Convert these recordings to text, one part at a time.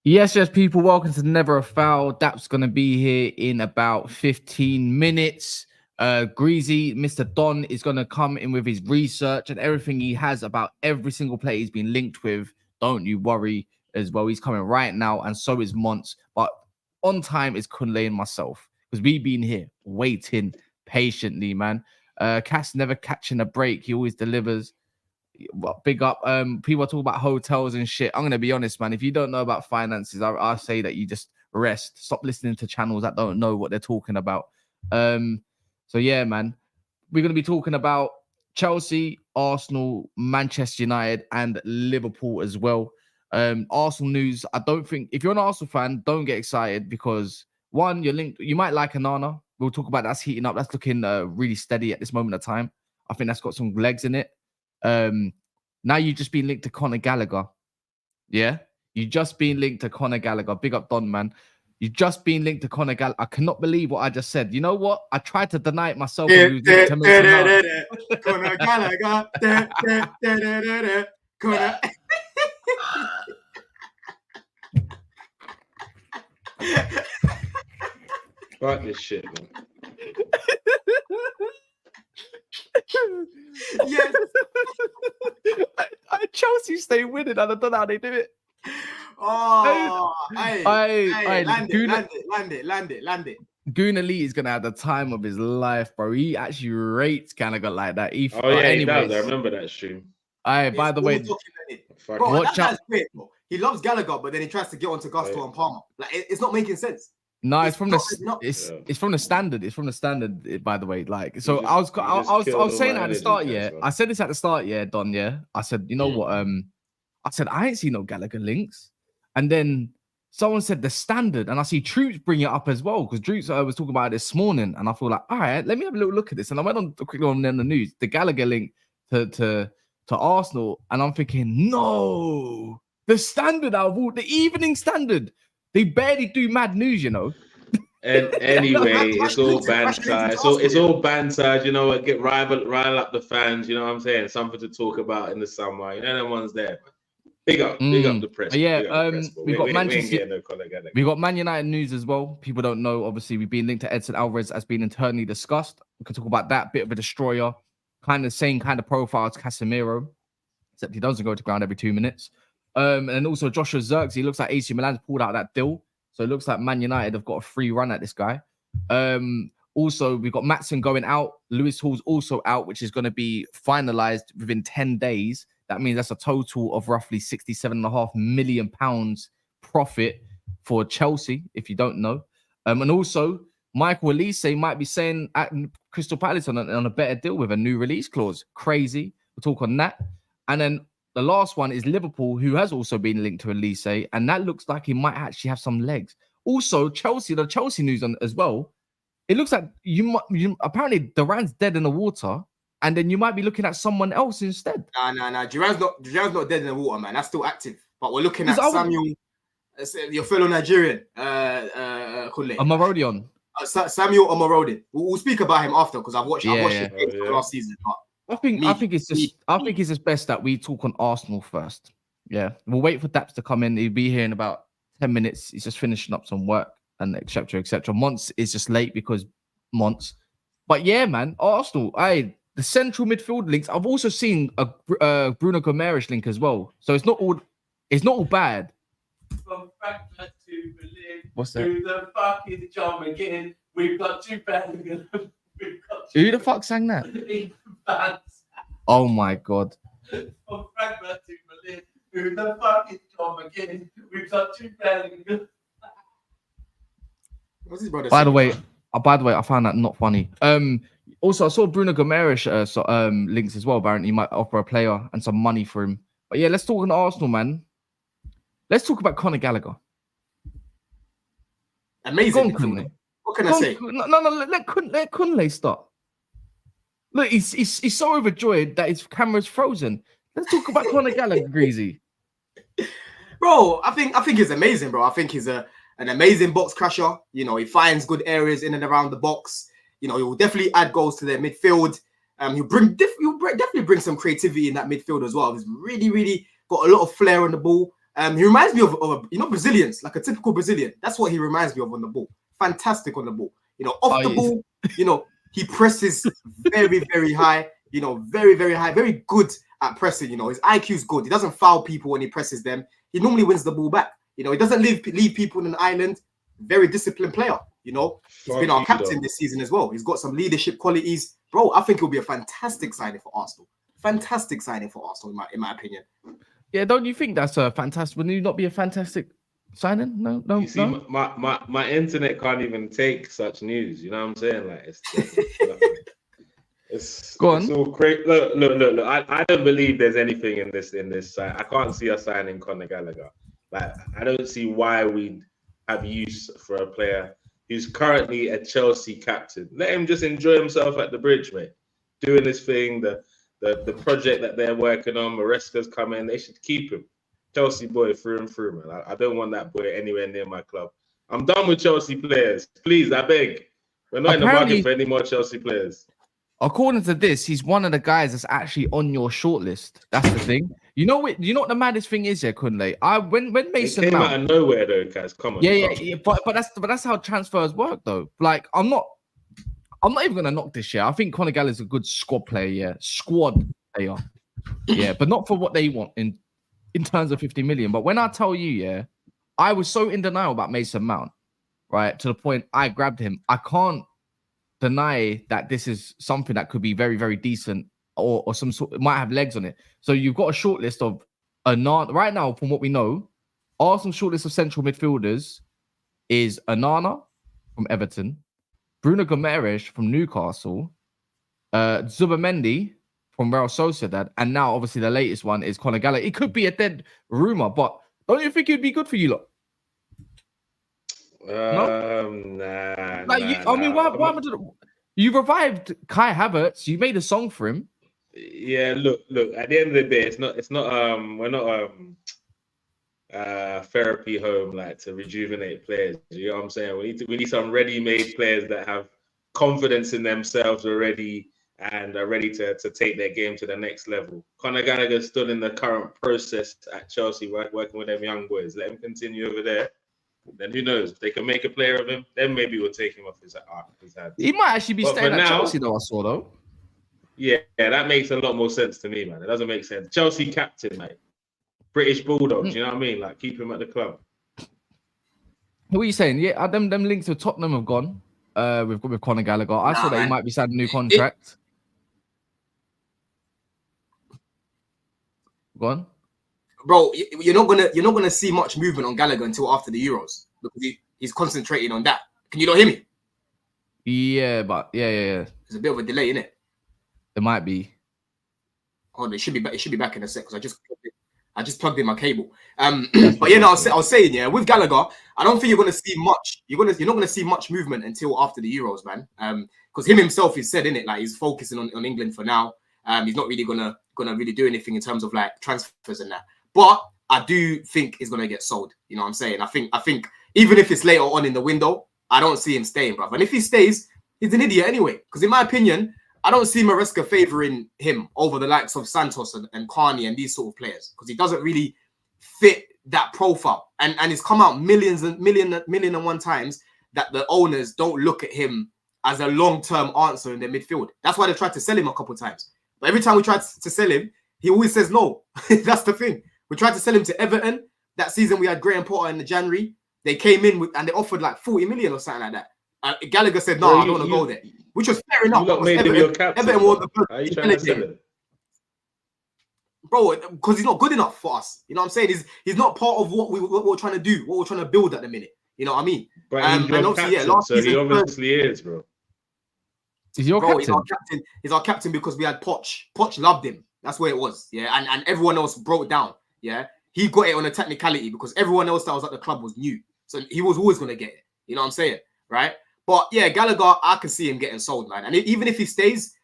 Yes, people, welcome to Never a Foul. That's going to be here in about 15 minutes. Greasy, Mr. Don, is going to come in with his research and everything he has about every single player he's been linked with. Don't you worry as well. He's coming right now, and so is Monts. But on time is Kunle and myself, because we've been here waiting patiently, man. Cass never catching a break. He always delivers. Well, big up. People talk about hotels and shit. I'm gonna be honest, man. If you don't know about finances, I say that you just rest. Stop listening to channels that don't know what they're talking about. So yeah, man. We're gonna be talking about Chelsea, Arsenal, Manchester United, and Liverpool as well. Arsenal news. I don't think if you're an Arsenal fan, don't get excited because one, you're linked. You might like Onana. We'll talk about that's heating up. That's looking really steady at this moment of time. I think that's got some legs in it. Now you've just been linked to Conor Gallagher. Yeah, you just been linked to Conor Gallagher. Big up, Don, man. You've just been linked to Conor Gallagher. I cannot believe what I just said. You know what? I tried to deny it myself. Conor Gallagher. Conor. Fuck this shit, man. Yes. Chelsea stay winning. I don't know how they do it. Oh, hey, land it. Gooner Lee is gonna have the time of his life, bro. He actually rates Gallagher like that. He does. I remember that stream. By the way, bro, that guy's great, bro. He loves Gallagher, but then he tries to get onto Gusto and Palmer. Like it's not making sense. No, it's from the standard. It's from the standard, by the way. Like, so I was saying at the start, yeah. I said this at the start, yeah, Don, yeah. I said, you know what? I said I ain't seen no Gallagher links, and then someone said the standard, and I see Troops bring it up as well because Troops was talking about it this morning, and I feel like, all right, let me have a little look at this, and I went on quickly on the news, the Gallagher link to Arsenal, and I'm thinking, no, the standard out of all the Evening Standard. They barely do mad news, you know. And anyway, it's all banter. It's all banter. You know what? Get rile up the fans. You know what I'm saying? Something to talk about in the summer. You know, the ones there. Big up the press. Yeah, we got Manchester. We got Man United news as well. People don't know. Obviously, we've been linked to Edson Alvarez as being internally discussed. We can talk about that. Bit of a destroyer, kind of same kind of profile as Casemiro, except he doesn't go to ground every 2 minutes. And also Joshua Zirkzee. He looks like AC Milan's pulled out that deal. So it looks like Man United have got a free run at this guy. Also, we've got Maatsen going out. Lewis Hall's also out, which is going to be finalized within 10 days. That means that's a total of roughly £67.5 million profit for Chelsea, if you don't know. And also, Michael Olise might be saying at Crystal Palace on a better deal with a new release clause. Crazy. We'll talk on that. And then the last one is Liverpool, who has also been linked to Olise, and that looks like he might actually have some legs. Also, Chelsea, the Chelsea news as well. It looks like you apparently Duran's dead in the water, and then you might be looking at someone else instead. Nah. Duran's not dead in the water, man. That's still active. But we're looking at Samuel, your fellow Nigerian, Omorodion. Samuel Omorodion. We'll speak about him after because I've watched it last season. But I think it's just best that we talk on Arsenal first. Yeah, we'll wait for Daps to come in. He'll be here in about 10 minutes. He's just finishing up some work and etc. Monts is just late because Monts. But yeah, man, Arsenal. The central midfield links. I've also seen a Bruno Gomes link as well. So it's not all bad. From Frankfurt to Berlin. What's that? Who the fuck is John McGinn? We've got two Bellingham. Who the fuck sang that? Oh my god. From Frankfurt to Berlin. Who the fuck is John McGinn? We've got two Bellingham. By the way, I found that not funny. Also, I saw Bruno Gomes links as well. Apparently, he might offer a player and some money for him. But yeah, let's talk on Arsenal, man. Let's talk about Conor Gallagher. Amazing. What can I say? No. Let Kunle start. Look, he's so overjoyed that his camera's frozen. Let's talk about Conor Gallagher, Greasy. Bro, I think he's amazing, bro. I think he's an amazing box crusher. You know, he finds good areas in and around the box. You know, he will definitely add goals to their midfield. He'll definitely bring some creativity in that midfield as well. He's really got a lot of flair on the ball. He reminds me of Brazilians, like a typical Brazilian. That's what he reminds me of on the ball. Fantastic on the ball. Off the ball, he presses very, very high. Very, very high. Very good at pressing. His IQ's good. He doesn't foul people when he presses them. He normally wins the ball back. He doesn't leave people in an island. Very disciplined player. He's been our captain this season as well. He's got some leadership qualities. Bro, I think he'll be a fantastic signing for Arsenal. Fantastic signing for Arsenal, in my opinion. Yeah, don't you think that's a fantastic? Would you not be a fantastic signing? No. You see, my internet can't even take such news. You know what I'm saying? Like it's go on. It's all crazy. Look. I don't believe there's anything in this side. I can't see us signing Conor Gallagher. Like, I don't see why we'd have use for a player who's currently a Chelsea captain. Let him just enjoy himself at the bridge, mate. Doing his thing, the project that they're working on, Maresca's coming, they should keep him. Chelsea boy through and through, man. I don't want that boy anywhere near my club. I'm done with Chelsea players. Please, I beg. We're not in the market for any more Chelsea players. According to this, he's one of the guys that's actually on your shortlist. That's the thing. You know what the maddest thing is here, Kunle? When Mason came out of nowhere though, guys. Come on. Yeah. But that's how transfers work though. Like, I'm not even gonna knock this year. I think Conor Gallagher's a good squad player, yeah. Squad player. Yeah, but not for what they want in terms of 50 million. But when I tell you, yeah, I was so in denial about Mason Mount, right? To the point I grabbed him. I can't deny that this is something that could be very, very decent or some sort, it might have legs on it. So you've got a short list of Onana. Right now, from what we know, Arsenal's short list of central midfielders is Onana from Everton, Bruno Gomes from Newcastle, Zubimendi from Real Sociedad, and now obviously the latest one is Conor Gallagher. It could be a dead rumor, but don't you think it'd be good for you lot? Nah. Why you revived Kai Havertz? You made a song for him. Yeah, look. At the end of the day, we're not therapy home like to rejuvenate players. You know what I'm saying? We need some ready-made players that have confidence in themselves already and are ready to take their game to the next level. Conor Gallagher stood in the current process at Chelsea, working with them young boys. Let him continue over there. Then who knows? If they can make a player of him, then maybe we'll take him off his hands. He might actually be staying at Chelsea, though. I saw though. Yeah, that makes a lot more sense to me, man. It doesn't make sense. Chelsea captain, mate. British Bulldogs, you know what I mean? Like, keep him at the club. What are you saying? Yeah, them links with Tottenham have gone. With Conor Gallagher. I saw that he might be signing a new contract. Go on. Bro, you're not gonna see much movement on Gallagher until after the Euros because he's concentrating on that. Can you not hear me? Yeah, but yeah. There's a bit of a delay in it. There might be. Oh, it should be back. It should be back in a sec because I just plugged in my cable. But yeah, no, I was saying, yeah, with Gallagher, I don't think you're gonna see much. You're not gonna see much movement until after the Euros, man. Because him himself, he's said in it, like he's focusing on England for now. He's not really gonna really do anything in terms of like transfers and that. But I do think he's gonna get sold. You know what I'm saying? I think even if it's later on in the window, I don't see him staying, bro. And if he stays, he's an idiot anyway. Because in my opinion, I don't see Maresca favouring him over the likes of Santos and Carney and these sort of players because he doesn't really fit that profile. And it's come out million and one times that the owners don't look at him as a long-term answer in their midfield. That's why they tried to sell him a couple of times. But every time we tried to sell him, he always says no. That's the thing. We tried to sell him to Everton. That season we had Graham Potter in the January. They came in and they offered like 40 million or something like that. Gallagher said, no, I don't want to go there. Which was fair enough. You made him your captain. Everton was the Are you trying to sell him? Bro, because he's not good enough for us. You know what I'm saying? He's not part of what we're trying to do, what we're trying to build at the minute. You know what I mean? But he's your captain, last season, he obviously is, bro. He's your captain? He's our captain. He's our captain because we had Poch. Poch loved him. That's where it was. Yeah, and everyone else broke down. Yeah, he got it on a technicality because everyone else that was at the club was new. So he was always going to get it. You know what I'm saying? Right? But yeah, Gallagher, I can see him getting sold, man. And even if he stays,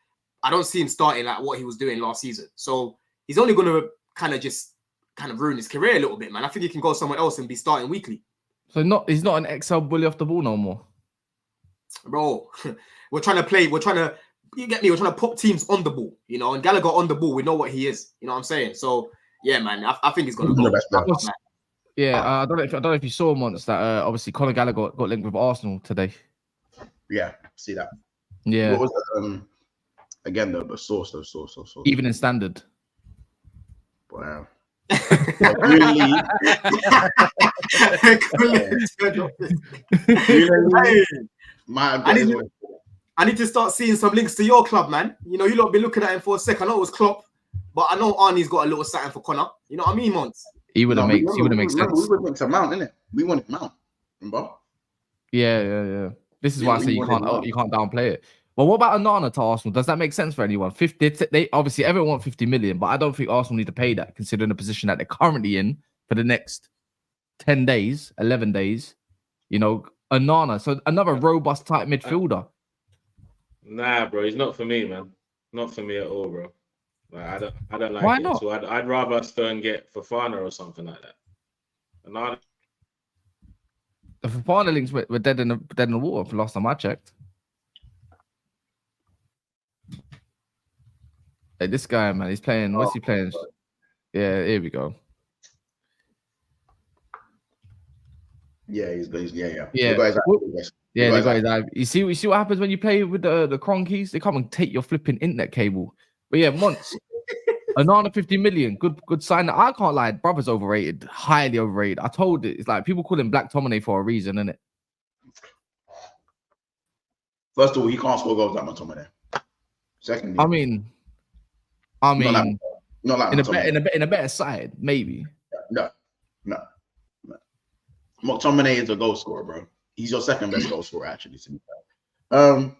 I don't see him starting like what he was doing last season. So he's only going to kind of ruin his career a little bit, man. I think he can go somewhere else and be starting weekly. So he's not an XL bully off the ball no more. Bro, we're trying to, you get me? We're trying to put teams on the ball, you know, and Gallagher on the ball, we know what he is. You know what I'm saying? So yeah, man, I think he's going to go. Yeah, I don't know if you saw once that obviously Conor Gallagher got linked with Arsenal today. Yeah, see that. Yeah. What was that? Again, the source. Even in standard. Wow. Really? I need to start seeing some links to your club, man. You know, you lot been looking at him for a sec. I know it was Klopp, but I know Arnie's got a little something for Conor. You know what I mean, Mons? He would have made sense. We would make some Mount, innit? We wanted Mount, remember? Yeah. This is why I say you can't downplay it. Well, what about Onana to Arsenal? Does that make sense for anyone? 50. They obviously everyone want 50 million, but I don't think Arsenal need to pay that considering the position that they're currently in for the next 10 days, 11 days. You know, Onana, so another robust type midfielder. Nah, bro, he's not for me, man. Not for me at all, bro. Like, I don't like Why it. not? So I'd rather us go and get Fofana or something like that. Onana. The Fofana links were dead in the water for last time I checked. Hey, this guy, man, he's playing. What's he playing? Yeah, here we go. Yeah, he's good. Yeah. Yeah. They got his eye. You see what happens when you play with the cronkies? They come and take your flipping internet cable. But yeah, Mons, Onana 50 million. Good sign. I can't lie, brother's overrated, highly overrated. I told it. It's like people call him Black Tominay for a reason, isn't it? First of all, he can't score goals like McTominay. Secondly, I mean, not like in a better side, maybe. No. McTominay is a goal scorer, bro. He's your second best goal scorer, actually. To be fair.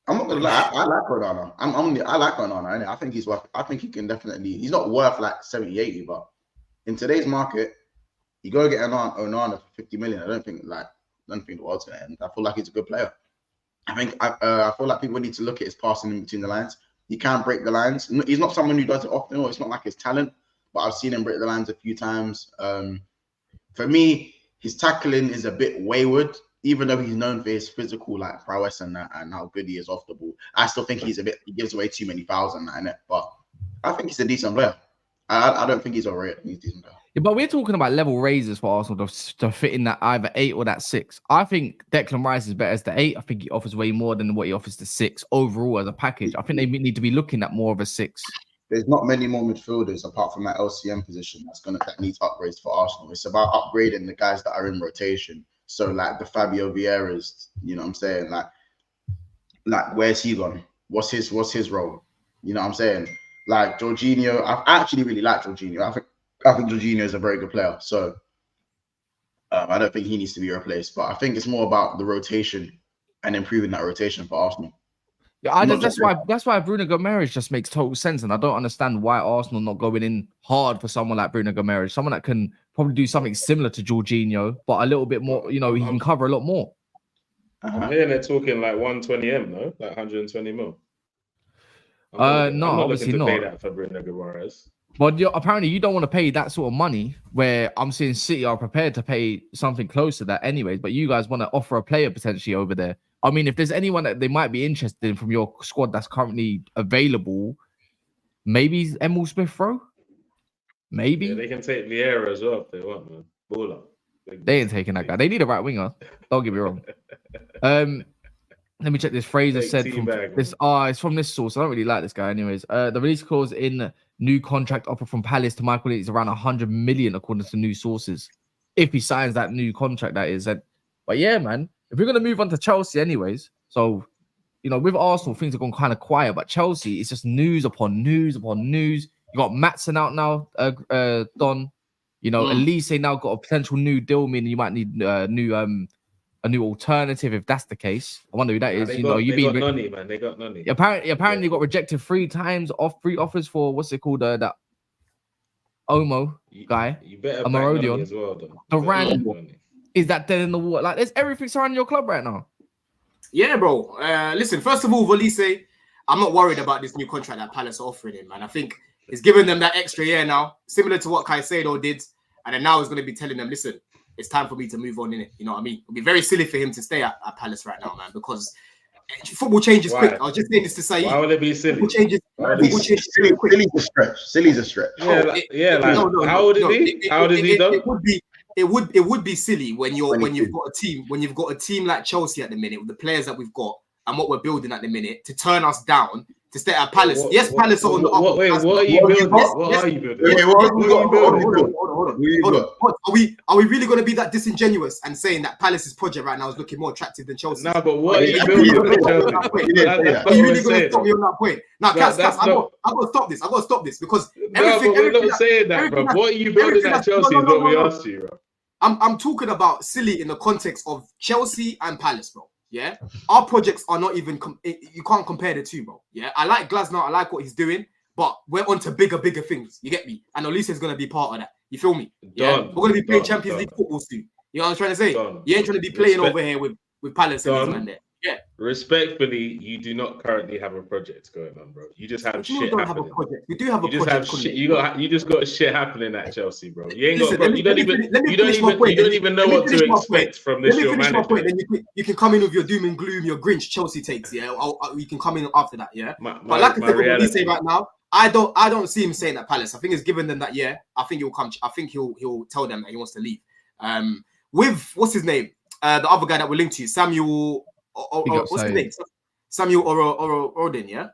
I'm not gonna lie. I like Onana. I like Onana. I think he's worth. I think he can definitely. He's not worth like 70, 80, but in today's market, you go get Onana for 50 million. I don't think the world's gonna end. I feel like he's a good player. I feel like people need to look at his passing in between the lines. He can break the lines. He's not someone who does it often, or it's not like his talent, but I've seen him break the lines a few times. For me, his tackling is a bit wayward, even though he's known for his physical like prowess and how good he is off the ball. I still think he gives away too many fouls and that, innit? But I think he's a decent player. I don't think he's overrated. He's a decent player. Yeah, but we're talking about level raises for Arsenal to fit in that either 8 or that 6. I think Declan Rice is better as the 8. I think he offers way more than what he offers the 6 overall as a package. I think they need to be looking at more of a 6. There's not many more midfielders apart from that LCM position that needs upgrades for Arsenal. It's about upgrading the guys that are in rotation. So like the Fabio Vieiras, you know what I'm saying? Like where's he gone? What's his role? You know what I'm saying? Like Jorginho, I actually really like Jorginho. I think Jorginho is a very good player. So I don't think he needs to be replaced. But I think it's more about the rotation and improving that rotation for Arsenal. Yeah, that's why Bruno Gomes just makes total sense, and I don't understand why Arsenal not going in hard for someone like Bruno Gomes, someone that can probably do something similar to Jorginho, but a little bit more. You know, he can cover a lot more. I'm hearing they're talking like 120M, no, like 120 mil. No, obviously not. Pay that for Bruno Gomes. But apparently you don't want to pay that sort of money. Where I'm seeing City are prepared to pay something close to that, anyways. But you guys want to offer a player potentially over there. I mean, if there's anyone that they might be interested in from your squad that's currently available, maybe Emil Smith-Rowe? Maybe. Yeah, they can take Vieira as well if they want, man. Baller. They ain't taking that guy. They need a right winger. Don't get me wrong. Let me check this. Fraser said from this. It's from this source. I don't really like this guy anyways. The release clause in new contract offer from Palace to Michael is around 100 million according to new sources. If he signs that new contract, that is. But yeah, man. If we're going to move on to Chelsea anyways, so, you know, with Arsenal, things are going kind of quiet, but Chelsea, it's just news upon news upon news. You got Maatsen out now, Don. You know, Olise now got a potential new deal, meaning you might need a new alternative if that's the case. I wonder who that is. They got Noni, man. They got Noni. Apparently got rejected 3 times off 3 offers for, what's it called, that Omo guy. You better Omorodion as well, though. Duran. Is that dead in the water? Like, there's everything surrounding your club right now. Yeah, bro. Listen, first of all, Olise, I'm not worried about this new contract that Palace are offering him, man. I think it's giving them that extra year now, similar to what Caicedo did. And then now he's going to be telling them, listen, it's time for me to move on in it. You know what I mean? It'll be very silly for him to stay at Palace right now, man, because Football changes Why? quick. I was just saying this to say. Why would it be silly? Football changes. Why would it Football be changes very quick. Silly's a stretch. Silly's a stretch. Yeah, like, how would it be? How would it be done? It would be silly when you've got a team like Chelsea at the minute with the players that we've got and what we're building at the minute to turn us down to stay at Palace. Palace are on the up. Wait, what are you building? What are you building? Hold on. Are we really going to be that disingenuous and saying that Palace's project right now is looking more attractive than Chelsea? No, but what are you building? Are you really going to stop me on that point? Now, Cass, I've got to stop this. I've got to stop this because everything. We're not saying that, bro. What are you building at Chelsea is what we asked you, bro. I'm talking about silly in the context of Chelsea and Palace, bro. Yeah, our projects are not even. You can't compare the two, bro. Yeah, I like Glasner. I like what he's doing, but we're on to bigger things. You get me? And Olise is gonna be part of that. You feel me? Yeah, we're gonna be playing Champions League football soon. You know what I'm trying to say? You ain't trying to be playing over here with Palace and this man there. Yeah. Respectfully, you do not currently have a project going on, bro. You just have shit don't happening. Have a project. We do have a project. You just got shit happening at Chelsea, bro. You ain't got. You don't even know what to expect from this your manager. Then you can come in with your doom and gloom, your Grinch Chelsea takes. Yeah, you can come in after that. Yeah. But like I said, what we say right now, I don't see him saying that Palace. I think it's given them that year. I think he'll come. I think he'll tell them that he wants to leave. With what's his name? The other guy that we're linked to, Samuel. What's his name? Samuel Omorodion, yeah?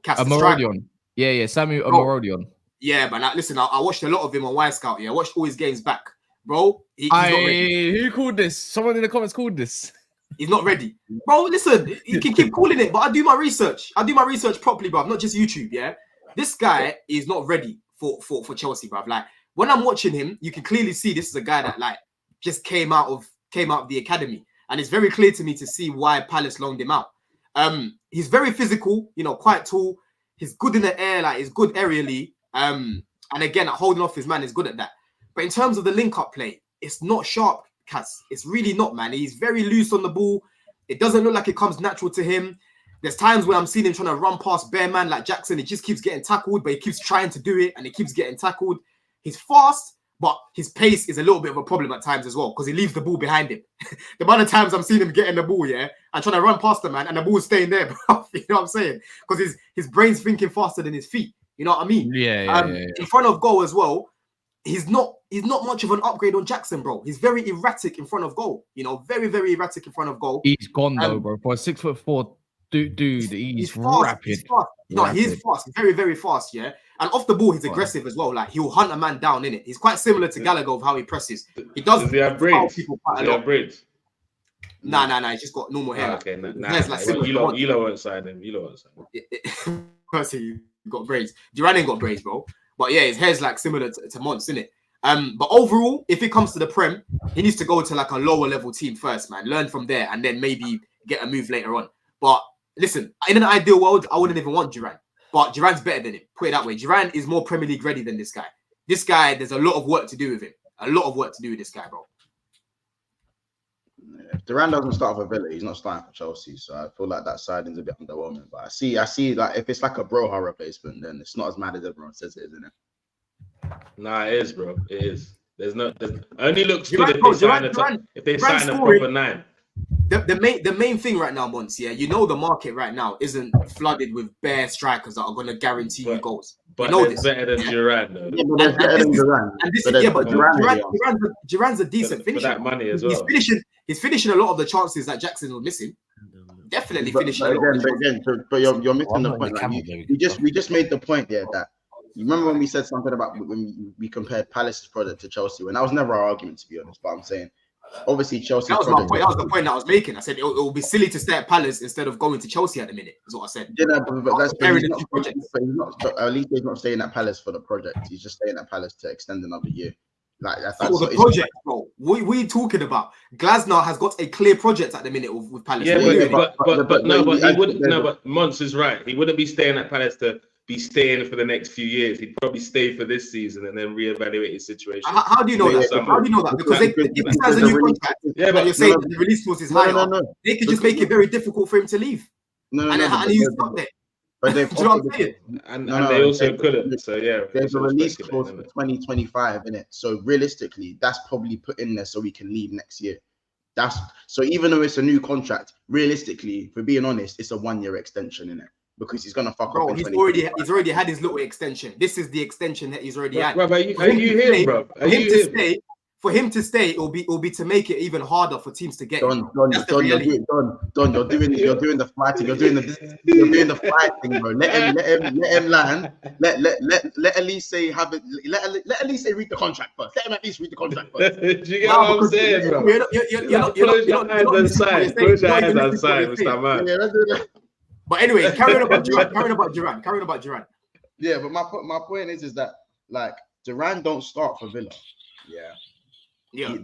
Omorodion. Yeah, Samu Omorodion. Yeah, but listen, I watched a lot of him on Y Scout. Yeah, I watched all his games back, bro. He's not ready. Who called this? Someone in the comments called this. He's not ready, bro. Listen, you can keep calling it, but I do my research. I do my research properly, bro. Not just YouTube. Yeah, this guy is not ready for Chelsea, bro. Like when I'm watching him, you can clearly see this is a guy that like just came out of the academy. And it's very clear to me to see why Palace loaned him out. He's very physical, quite tall. He's good in the air, like he's good aerially. And again, holding off his man is good at that. But in terms of the link-up play, it's not sharp, Cass. It's really not, man. He's very loose on the ball. It doesn't look like it comes natural to him. There's times where I'm seeing him trying to run past bare man like Jackson. He just keeps getting tackled, but he keeps trying to do it and he keeps getting tackled. He's fast, but his pace is a little bit of a problem at times as well because he leaves the ball behind him. The amount of times I'm seeing him getting the ball, yeah, and trying to run past the man and the ball's staying there, bro. You know what I'm saying? Because his brain's thinking faster than his feet. You know what I mean? Yeah. In front of goal as well, he's not much of an upgrade on Jackson, bro. He's very erratic in front of goal. Very, very erratic in front of goal. He's gone though, bro. For a 6'4" dude, he's fast, rapid. He's fast. No, he's fast. Very, very fast, yeah. And off the ball, he's aggressive as well. Like he'll hunt a man down in it. He's quite similar to Gallagher of how he presses. He does. Does he have braids? Nah. He's just got normal hair. Okay, you won't sign him. You won't sign him. Percy got braids. Duran ain't got braids, bro. But yeah, his hair's like similar to Mons, isn't it? But overall, if it comes to the Prem, he needs to go to like a lower level team first, man. Learn from there, and then maybe get a move later on. But listen, in an ideal world, I wouldn't even want Duran. But Duran's better than him. Put it that way. Duran is more Premier League ready than this guy. This guy, there's a lot of work to do with him. A lot of work to do with this guy, bro. If Duran doesn't start for Villa, he's not starting for Chelsea. So I feel like that signing's a bit underwhelming. But I see like if it's like a Broha replacement, then it's not as mad as everyone says it is, isn't it? Nah, it is, bro. It is. There's only looks good if they sign a proper 9. The main thing right now, Mons, yeah, the market right now isn't flooded with bare strikers that are going to guarantee you goals. But it's better than Duran, though. Yeah, but there's better than Duran. Duran's a decent finisher. For that money as well. He's finishing a lot of the chances that Jackson was missing. Definitely finishing. But you're missing the point. Like, we just made the point there that you remember when we said something about when we compared Palace's product to Chelsea, and that was never our argument, to be honest. But I'm saying, obviously, Chelsea. That was my point. That was the point I was making. I said it will be silly to stay at Palace instead of going to Chelsea at the minute. Is what I said. Yeah, but that's at least he's not staying at Palace for the project. He's just staying at Palace to extend another year. Like that's the project, bro. What are you talking about? Glasner has got a clear project at the minute with Palace. Yeah, but Mons is right. He wouldn't be staying at Palace to be staying for the next few years. He'd probably stay for this season and then reevaluate his situation. How do you know that? How do you know that? Because if he signs a new contract, and you're saying the release clause is higher, they could just make it very difficult for him to leave. And he's stuck there. But they've do you know what I'm saying? And they also couldn't. So yeah, there's a release clause for 2025 in it. So realistically, that's probably put in there so we can leave next year. That's so even though it's a new contract, realistically, for being honest, it's a 1-year extension in it because he's gonna fuck up. Bro, he's already had his little extension. This is the extension that he's already had. Bro, are you him, bro? Are you him? For him to stay, it'll be to make it even harder for teams to get him. Don, you're doing the fighting. You're doing the fighting, bro. Let him land. Let Olise have it. Let Olise read the contract first. Let him at least read the contract first. Do you get what I'm saying, bro? Close your eyes and sign. Close your eyes and sign, Mr. Man. But anyway, carrying about Duran. Yeah, but my point is that like Duran don't start for Villa. Yeah. He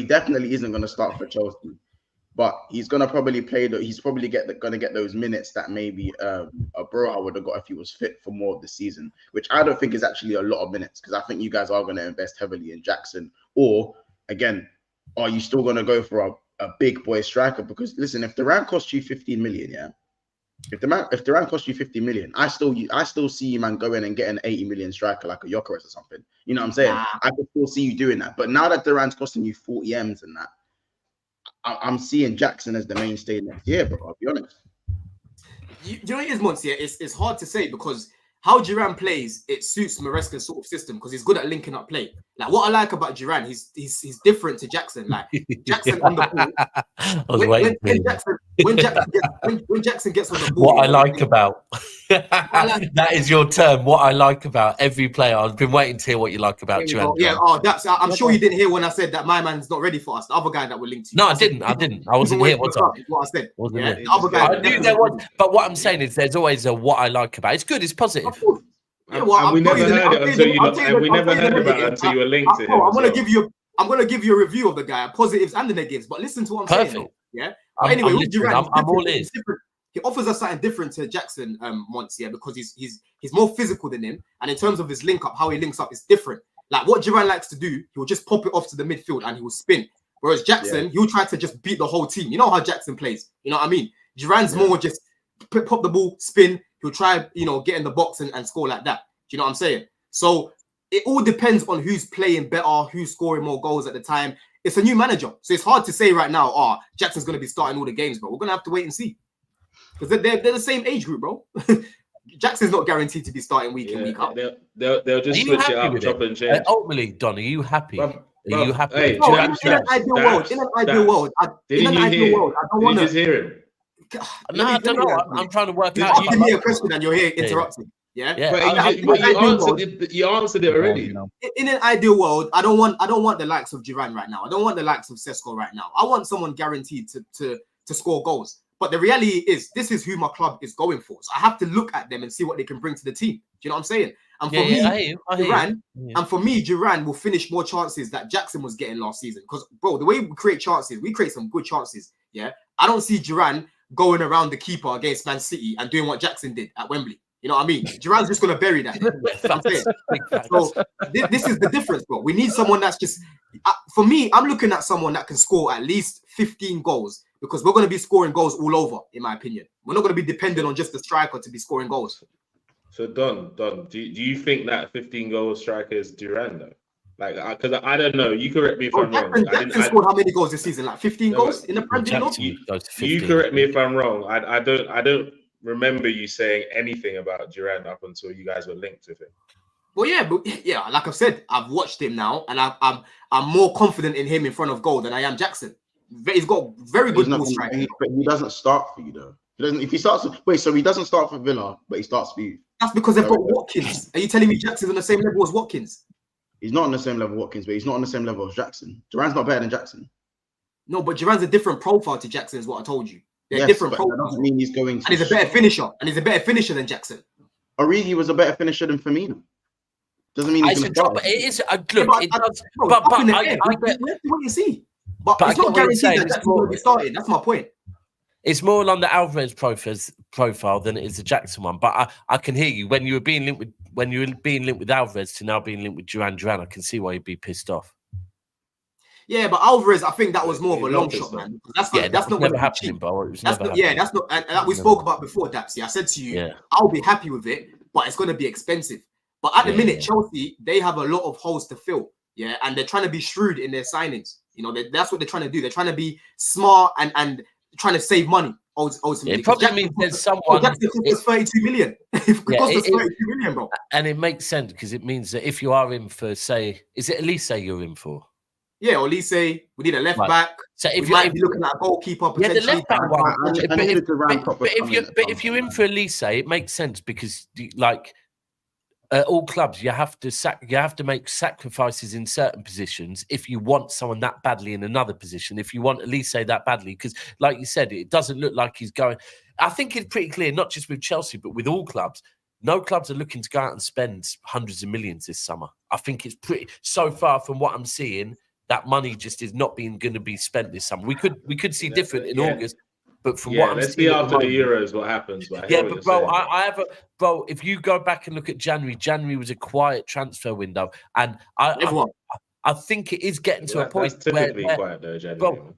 definitely isn't going to start for Chelsea, but he's going to probably play. He's probably going to get those minutes that maybe Broha would have got if he was fit for more of the season, which I don't think is actually a lot of minutes because I think you guys are going to invest heavily in Jackson. Or again, are you still going to go for a big boy striker? Because listen, if Duran costs you 15 million, yeah. If Duran costs you 50 million, I still see you, man, going and getting an 80 million striker like a Gyökeres or something. You know what I'm saying? Nah. I can still see you doing that. But now that Duran's costing you 40 M's and that, I'm seeing Jackson as the mainstay next year, bro. I'll be honest. You know what it is, Mons? Yeah, it's hard to say because how Duran plays, it suits Maresca's sort of system because he's good at linking up play. Like what I like about Duran, he's different to Jackson. Like Jackson on the ball. When Jackson gets on the ball. What I like about that is your term. What I like about every player. I've been waiting to hear what you like about Duran. Yeah. I'm sure you didn't hear when I said that my man's not ready for us. The other guy that we're linked to. No, I didn't. I wasn't here. What's up? What I said. Yeah, the other guy. I knew there was, but what I'm saying is, there's always a what I like about. It's good. It's positive. Yeah, well, and we never heard it until you were linked to him. I'm gonna give you a review of the guy, positives and the negatives. But listen to what I'm saying. Yeah. Anyway, I'm all ears. He offers us something different to Jackson Monts, yeah, because he's more physical than him, and in terms of his link up, how he links up is different. Like what Duran likes to do, he will just pop it off to the midfield and he will spin. Whereas Jackson, he'll try to just beat the whole team. You know how Jackson plays. You know what I mean? Duran's more just pop the ball, spin. He'll try, get in the box and score like that. Do you know what I'm saying? So it all depends on who's playing better, who's scoring more goals at the time. It's a new manager, so it's hard to say right now, Jackson's going to be starting all the games, bro. We're going to have to wait and see. Because they're the same age group, bro. Jackson's not guaranteed to be starting week in, week out. They'll just switch it up, chop and change. Ultimately, Don, are you happy? Are you happy? Hey, in an ideal world, I don't want to... just hear him? No, I don't know. I'm trying to work out. You asked me a question and you're here interrupting. Yeah. But you answered it already. In an ideal world, I don't want the likes of Duran right now. I don't want the likes of Sesko right now. I want someone guaranteed to score goals. But the reality is, this is who my club is going for. So I have to look at them and see what they can bring to the team. Do you know what I'm saying? And for me, Duran will finish more chances that Jackson was getting last season. Because, bro, the way we create chances, we create some good chances. Yeah. I don't see Duran going around the keeper against Man City and doing what Jackson did at Wembley. You know what I mean? Duran's just going to bury that. So this is the difference, bro. We need someone that's just... for me, I'm looking at someone that can score at least 15 goals because we're going to be scoring goals all over, in my opinion. We're not going to be dependent on just the striker to be scoring goals. So, Don, do you think that 15-goal striker is Duran, though? Like, because I don't know. You correct me if I'm wrong. Jackson scored how many goals this season? Like 15 goals in the Premier League? You correct me if I'm wrong. I don't remember you saying anything about Duran up until you guys were linked with him. Well, yeah, like I've said, I've watched him now, and I'm more confident in him in front of goal than I am Jackson. He's got very good ball striking. But he doesn't start for you though. If he starts, so he doesn't start for Villa, but he starts for you. That's because they've got Watkins. Are you telling me Jackson's on the same level as Watkins? He's not on the same level as Watkins, but he's not on the same level as Jackson. Duran's not better than Jackson. No, but Duran's a different profile to Jackson, is what I told you. They're different profiles. That doesn't mean he's going to... And he's a better finisher. And he's a better finisher than Jackson. Origi was a better finisher than Firmino. Doesn't mean he's going to start. But it is... Look, it does... But I get what you see. But it's not guaranteed that Jackson's going to be starting. That's my point. It's more along the Alvarez profile than it is the Jackson one. But I can hear you when you were being linked with Alvarez to now being linked with Duran. I can see why you'd be pissed off. Yeah, but Alvarez, I think that was more of a long shot, man. That's not never happening, bro. That's not. And we spoke about before, Dapsy. I said to you, I'll be happy with it, but it's going to be expensive. But at the minute, Chelsea, they have a lot of holes to fill. Yeah, and they're trying to be shrewd in their signings. You know, that's what they're trying to do. They're trying to be smart and trying to save money ultimately. It probably means there's someone. Jackson cost us 32 million. It cost us 32 million, bro. And it makes sense because it means that if you are in for, say, is it Olise you're in for? Yeah, Olise. We need a left back. So if we might be looking at a goalkeeper potentially. Yeah, the left back one. But if you're in for Olise, it makes sense because like at all clubs, you have to make sacrifices in certain positions if you want someone that badly in another position. If you want Olise that badly, because like you said, it doesn't look like he's going. I think it's pretty clear, not just with Chelsea, but with all clubs. No clubs are looking to go out and spend hundreds of millions this summer. I think it's pretty so far from what I'm seeing. That money just is not going to be spent this summer. We could see different in August, but from what I'm let's seeing see after the Euros what happens. But bro, I have bro. If you go back and look at January was a quiet transfer window, and I think it is getting to a point that's typically where quiet though, January. Bro,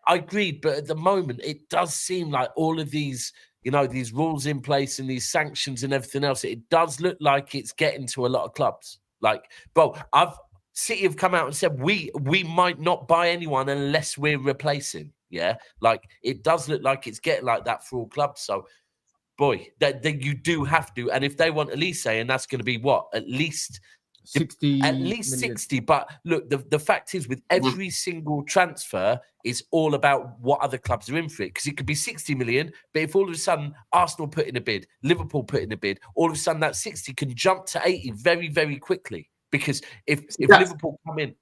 I agreed, but at the moment it does seem like all of these, you know, these rules in place and these sanctions and everything else. It does look like it's getting to a lot of clubs. Like, bro, City have come out and said we might not buy anyone unless we're replacing. Yeah, like it does look like it's getting like that for all clubs. So, boy, that you do have to. And if they want Olise, and that's going to be what at least 60, at least 60. But look, the fact is, with every single transfer, is all about what other clubs are in for it. Because it could be 60 million, but if all of a sudden Arsenal put in a bid, Liverpool put in a bid, all of a sudden that 60 can jump to 80 very, very quickly. Because if Liverpool come in,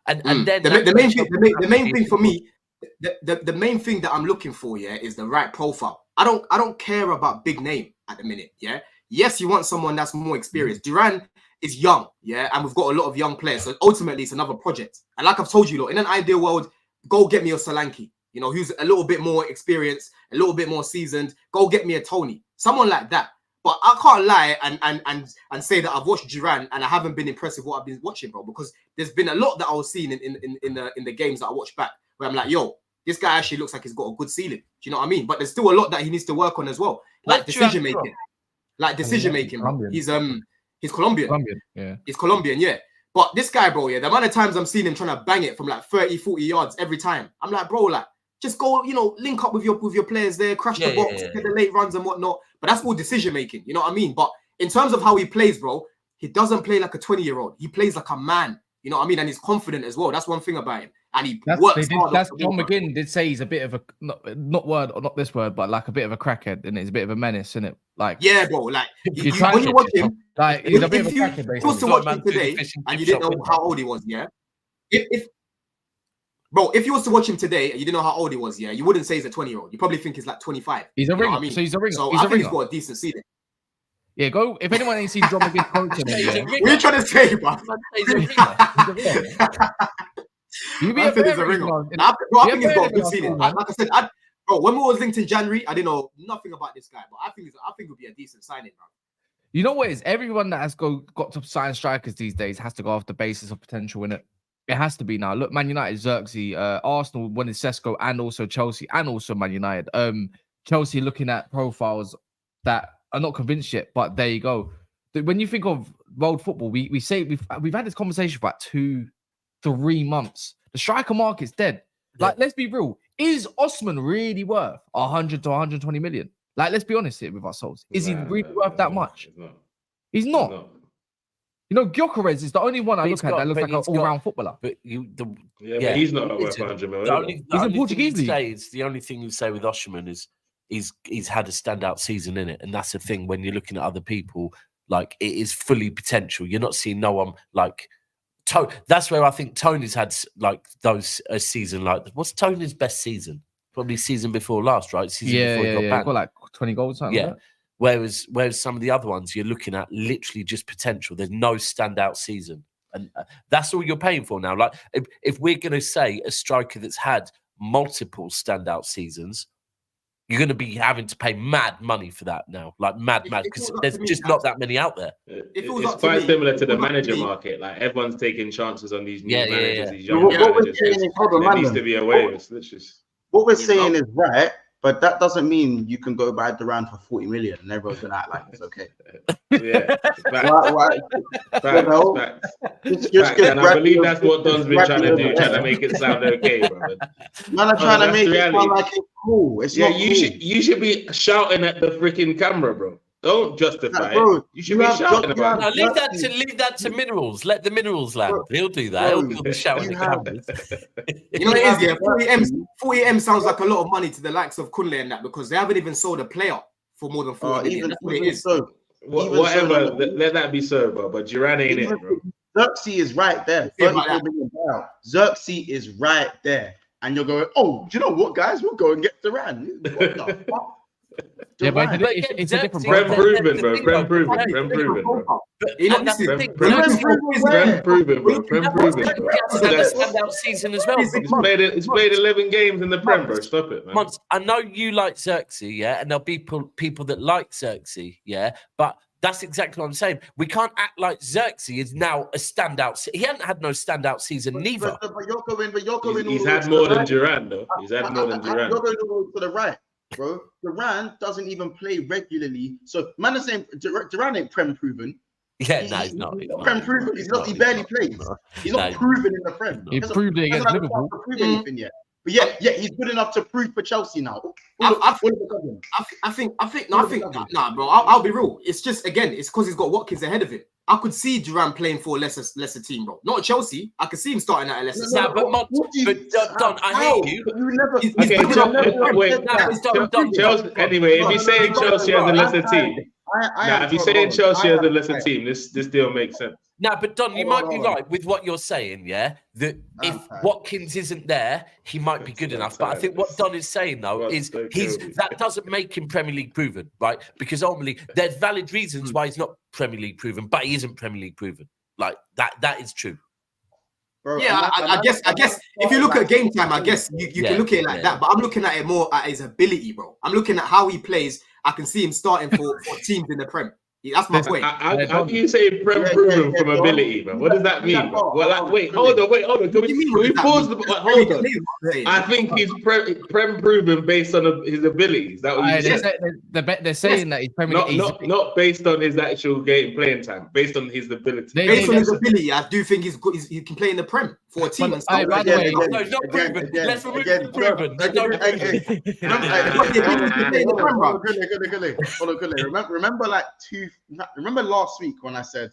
and then the main thing for me, the main thing that I'm looking for, is the right profile. I don't care about big name at the minute, Yes, you want someone that's more experienced. Duran is young, and we've got a lot of young players. So ultimately, it's another project. And like I've told you, in an ideal world, go get me a Solanke, who's a little bit more experienced, a little bit more seasoned. Go get me a Tony, someone like that. But I can't lie and say that I've watched Duran and I haven't been impressed with what I've been watching, bro. Because there's been a lot that I was seeing in the games that I watched back where I'm like, yo, this guy actually looks like he's got a good ceiling. Do you know what I mean? But there's still a lot that he needs to work on as well, like decision making. Bro. He's Colombian. He's Colombian, But this guy, bro, the amount of times I'm seeing him trying to bang it from like 30, 40 yards every time, I'm like, bro, like, just go, link up with your players there, crash the box, get the late runs and whatnot. But that's all decision making. You know what I mean? But in terms of how he plays, bro, he doesn't play like a 20-year-old. He plays like a man. You know what I mean? And he's confident as well. That's one thing about him. And he works hard. That's John McGinn did say he's a bit of a not this word, but like a bit of a crackhead, and it's a bit of a menace, isn't it? Like bro, like when you watch him, like he's a bit of a crackhead. If you was to watch him today and you didn't know how old he was, if you was to watch him today and you didn't know how old he was, you wouldn't say he's a 20-year-old. You probably think he's like 25. He's a ringer. So he's a ringer. So I think he's got a decent ceiling. Yeah, go. If anyone ain't seen John McGinn coaching him, what are you trying to say, bro? He's a ringer. I think he's a ringer. I think he's got a good ceiling. Like I said, bro, when we was linked in January, I didn't know nothing about this guy, but I think it would be a decent signing, bro. You know what it is? Everyone that has got to sign strikers these days has to go off the basis of potential, innit? It has to be now. Look, Man United, Zirkzee, Arsenal wanted Sesko, and also Chelsea, and also Man United. Chelsea looking at profiles that are not convinced yet, but there you go. When you think of world football, we say we've had this conversation for about 2-3 months. The striker market's dead. Like, let's be real. Is Osman really worth 100 to 120 million? Like, let's be honest here with ourselves. Is he really worth that much? He's not. You know, Gallagher is the only one I look at that looks like an all-round footballer. But he's not worth 100 million. He's in Portuguese league. The only thing you say with Osman is he's had a standout season in it, and that's the thing when you're looking at other people. Like, it is fully potential. You're not seeing no one like. That's where I think Tony's had like those a season like. What's Tony's best season? Probably season before last, right? Season before he got banned. Got like 20 goals. Yeah. Like Whereas some of the other ones, you're looking at literally just potential. There's no standout season. And that's all you're paying for now. Like, if we're going to say a striker that's had multiple standout seasons, you're going to be having to pay mad money for that now. Like, mad, because there's just not that many out there. It's quite similar to the manager market. Like, everyone's taking chances on these new managers, these young managers. There needs to be a way. What we're saying is right, But that doesn't mean you can go buy Duran for 40 million and everyone's gonna act like it's okay. Yeah, Why? facts. Just And I believe that's what Don's been trying to do, trying to make it sound okay, brother. Man, I'm trying to make it reality. sound like it's cool. It's not cool. You should be shouting at the freaking camera, bro. Don't justify it. You should be shouting about No, it. leave that to Minerals. Let the Minerals land. He'll do that. He'll do the shouting at cameras. You know what it is, yeah? 40M sounds like a lot of money to the likes of Kunle and that, because they haven't even sold a player for more than 40 million. That's what it is. So, Whatever, let that be so, bro. But Duran ain't it, bro. Zirkzee is right there. 34 million down. Zirkzee is right there. And you're going, oh, do you know what, guys? We'll go and get Duran. What the fuck? Yeah, but it's a different Prem proven, bro. But you know, that's the thing. Prem proven, bro. Standout season as well. He's played 11 games in the Prem, bro. Stop it, man. I know you like Zirkzee, yeah, and there'll be people that like Zirkzee, yeah, but that's exactly what I'm saying. We can't act like Zirkzee is now a standout. He hadn't had no standout season neither. But you're going. He's had more than Duran, though. He's had more than Duran. You're going to the right. Bro, Duran doesn't even play regularly. So, man is saying Duran ain't Prem proven. Yeah, no, he's not. He's not Prem proven. He barely plays. He's not proven in the Prem. He proved it against Liverpool. Anything yet. But yeah, he's good enough to prove for Chelsea now. I think, nah, bro. I'll be real. It's just, again, it's because he's got Watkins ahead of him. I could see Duran playing for a lesser team, bro. Not Chelsea. I could see him starting at a lesser team. Don, I hear you. Chelsea. Anyway, if you're saying Chelsea has a lesser team, if you're saying Chelsea has a lesser team, this deal makes sense. No, but Don, you might be right with what you're saying, yeah? That if Watkins isn't there, he might be good enough. But I think what Don is saying, though, is that doesn't make him Premier League proven, right? Because ultimately, there's valid reasons why he's not Premier League proven, but he isn't Premier League proven. Like, that is true. Bro, yeah, I guess if you look at game time, I guess you can look at it like that. But I'm looking at it more at his ability, bro. I'm looking at how he plays. I can see him starting for teams in the Prem. That's my point. How can you say Prem proven from ability, man? What does that mean? Well, like, wait, hold on. Can we pause the? Hold on. I think he's Prem proven based on his abilities. That what you said. They're saying that he's Premier League. Not based on his actual game playing time. Based on his ability. Based on his ability, I do think he's good. He can play in the Prem for a team. By the way, no, not proven. Let's remove proven. Remember last week when I said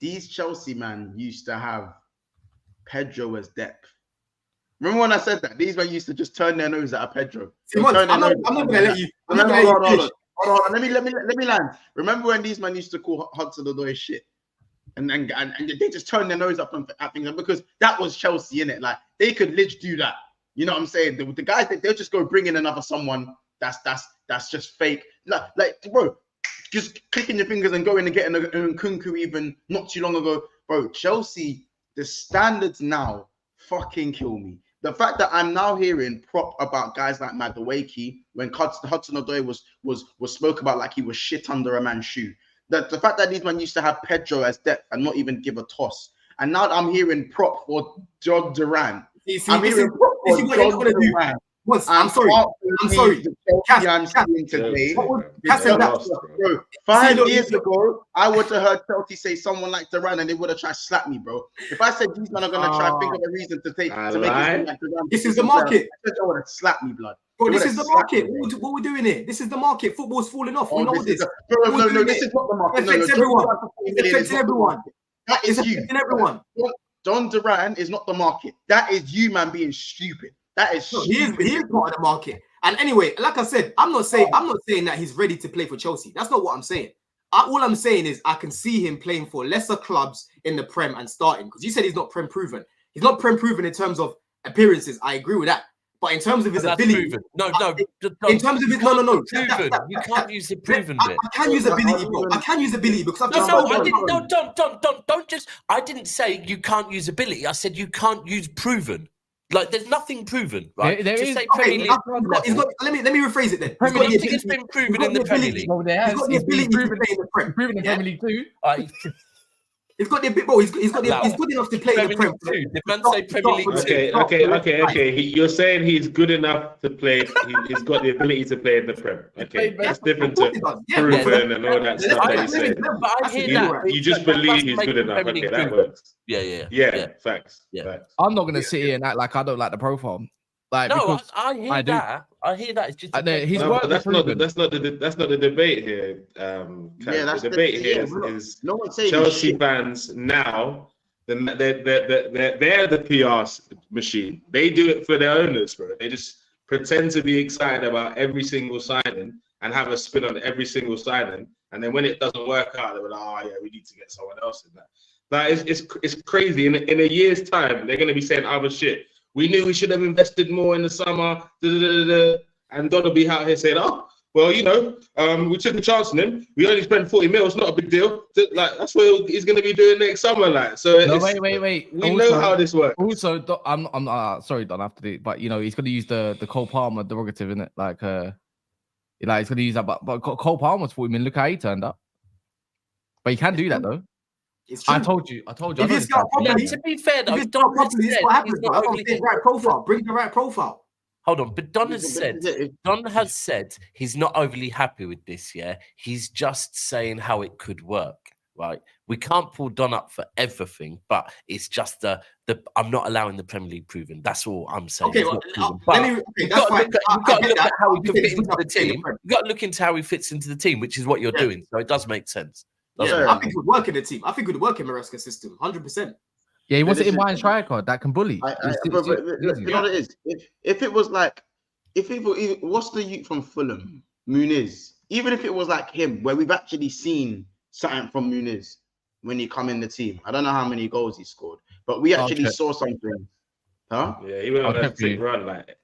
these Chelsea man used to have Pedro as depth? Remember when I said that? These men used to just turn their nose at Pedro. I'm not gonna let you. Hold on. Let me land. Remember when these men used to call Hudson-Odoi shit? And they just turn their nose up at things, because that was Chelsea, innit? Like, they could literally do that. You know what I'm saying? The guys, they'll just go bring in another someone that's just fake. Like, bro, just clicking your fingers and going and getting a Nkunku even not too long ago. Bro, Chelsea, the standards now fucking kill me. The fact that I'm now hearing prop about guys like Madueke when Hudson-Odoi was spoke about like he was shit under a man's shoe. The fact that these men used to have Pedro as depth and not even give a toss. And now I'm hearing prop for Jhon Duran. I'm hearing prop for Jhon Duran. I'm sorry. I'm seeing today. Bro, 5 years ago, I would have heard Chelsea say someone like Duran, and they would have tried to slap me, bro. If I said these men are gonna try to think of a reason to make it like Duran, this is the market. I would have slapped me, blood. Bro, this is the market. What we're doing here? This is the market. Football's falling off. We know this. No, this is not the market. It affects everyone. It affects everyone. That is you. Everyone. Jhon Duran is not the market. That is you, man, being stupid. That is he is part of the market. And anyway, like I said, I'm not saying that he's ready to play for Chelsea. That's not what I'm saying. All I'm saying is I can see him playing for lesser clubs in the Prem and starting, because you said he's not Prem proven. He's not Prem proven in terms of appearances. I agree with that. But in terms of his ability, proven. In terms of his no. Proven. You can't use the proven bit. I can use ability, bro. I can use ability because I've don't just. I didn't say you can't use ability. I said you can't use proven. Like, there's nothing proven, right? There just is. say Premier League. Let me rephrase it then. It's been proven in the Premier League. Well, there has. He's got the ability to play in the Prem. Proven in Premier League too. He's got the bit, bro. He's good enough to play in the Prem. The man say Premier League. Okay. You're saying he's good enough to play. He's got the ability to play in the Prem. Okay, that's different to proven and all that stuff that you say. But I hear that. You just believe he's good enough. Okay, that works. Yeah. Facts. I'm not gonna sit here and act like I don't like the profile. Like, no, I hear that. I hear that. It's just he's that's not the debate here. The debate here is Chelsea fans now. They're the PR machine. They do it for their owners, bro. They just pretend to be excited about every single signing and have a spin on every single signing. And then when it doesn't work out, they're like, "Oh yeah, we need to get someone else in that." Like it's crazy. In a year's time, they're gonna be saying other shit. We knew we should have invested more in the summer, and Don will be out here saying, "Oh, well, we took a chance on him. We only spent 40 mil. It's not a big deal." Like that's what he's going to be doing next summer. Like, so wait. We know how this works. Also, I'm sorry, Don, I have to do it, but he's going to use the Cole Palmer derogative, isn't it? Like he's going to use that. But Cole Palmer's 40 million. Look how he turned up. But he can do that though. I told you. If you scout properly, to be fair though, Don properly, this is what happens. Right profile. Bring the right profile. Hold on, but Don has said he's not overly happy with this. Yeah, he's just saying how it could work. Right? We can't pull Don up for everything, but it's just the I'm not allowing the Premier League proven. That's all I'm saying. Okay, you've got to look at how he fits into the team. You've got to look into how he fits into the team, which is what you're doing. So it does make sense. I think it would work in the team. I think it would work in Maresca's system, 100%. Yeah, he wants an in-line striker that can bully. You know what it is? If it was like, what's the youth from Fulham, Muniz? Even if it was like him, where we've actually seen something from Muniz when he come in the team. I don't know how many goals he scored, but we actually saw something. Huh? Yeah, he went on a big run, like.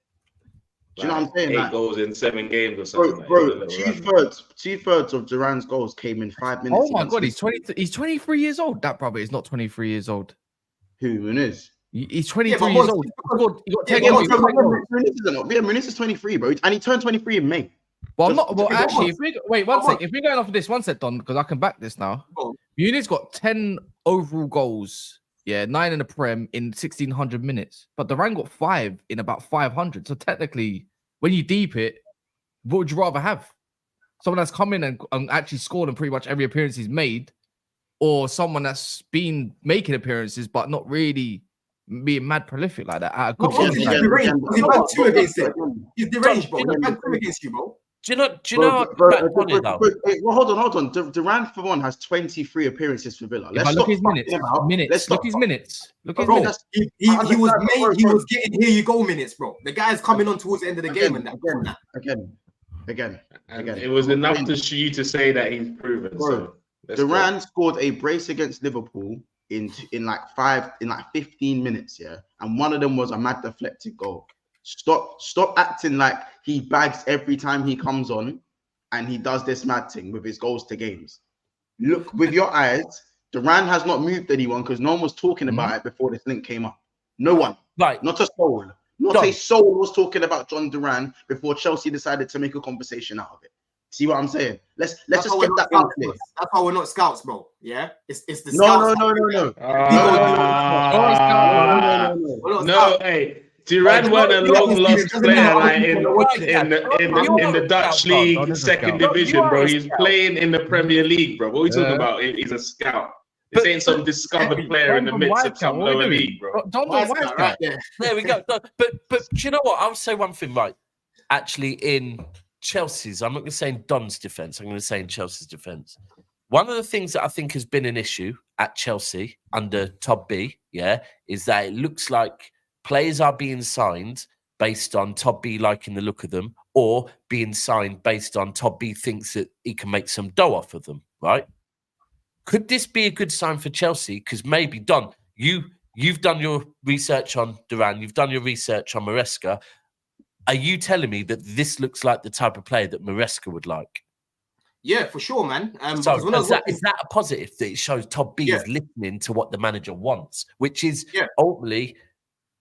Do you know what I'm saying? 8 goals in 7 games or something. Bro, two-thirds of Duran's goals came in 5 minutes. Oh my God, he's 23 years old. That probably is not 23 years old. Who, Muniz? He's 23 years old. He got 10 goals. Muniz is 23, bro, and he turned 23 in May. Well, actually, if we're going off of this, one sec, Don, because I can back this now. Muniz got 10 overall goals. Yeah, 9 in the Prem in 1,600 minutes. But Duran got 5 in about 500. So technically, when you deep it, what would you rather have? Someone that's come in and actually scored in pretty much every appearance he's made, or someone that's been making appearances but not really being mad prolific like that? He's deranged. He's back 2 against it. He's deranged, bro. He's back 2 against you, bro. Do you know? Hold on. Duran for one has 23 appearances for Villa. Look at his minutes. Look his minutes. He was getting here you go minutes, bro. The guy's coming on towards the end of the game and that. Again. It was enough for you to say that he's proven. Bro, Duran scored a brace against Liverpool in like 15 minutes, yeah, and one of them was a mad deflected goal. Stop acting like he bags every time he comes on and he does this mad thing with his goals to games. Look with your eyes. Duran has not moved anyone because no one was talking about it before this link came up. No one. Right. Not a soul. Not a soul was talking about Jhon Duran before Chelsea decided to make a conversation out of it. See what I'm saying? Let's just get that out there. That's why we're not scouts, bro. Yeah? It's the scouts. No, hey. Duran won a long-lost player like in the Dutch league, second division, bro. He's playing in the Premier League, bro. What are we talking about? He's a scout. This ain't some discovered player in the midst of some lower league, bro. There we go. But do you know what? I'll say one thing, right? Actually, in Chelsea's, I'm not going to say in Don's defense. I'm going to say in Chelsea's defense. One of the things that I think has been an issue at Chelsea under Todd B, is that it looks like players are being signed based on Todd B liking the look of them, or being signed based on Todd B thinks that he can make some dough off of them, right? Could this be a good sign for Chelsea? Because maybe, Don, you've done your research on Duran, you've done your research on Maresca. Are you telling me that this looks like the type of player that Maresca would like? Yeah, for sure, man. So is that a positive that it shows Todd B is listening to what the manager wants, which is ultimately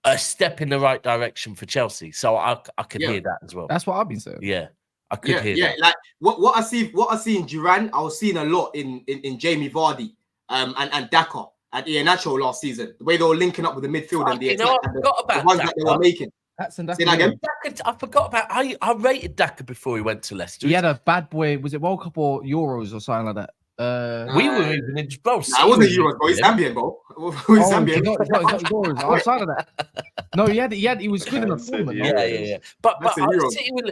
a step in the right direction for Chelsea. So I could hear that as well. That's what I've been saying. Yeah, I could hear that. Like what I see in Duran, I was seeing a lot in Jamie Vardy. and Daka at Iheanacho last season. The way they were linking up with the midfield and the attack, I forgot about the ones that they were making. Say that again. I forgot about. I rated Daka before he went to Leicester. He had a bad boy. Was it World Cup or Euros or something like that? We were even in bro. Nah, it wasn't Euros, bro. He's Zambian, bro. He's Zambian. It's not Euros. Outside of that. No, he was good in the tournament. Yeah. But City were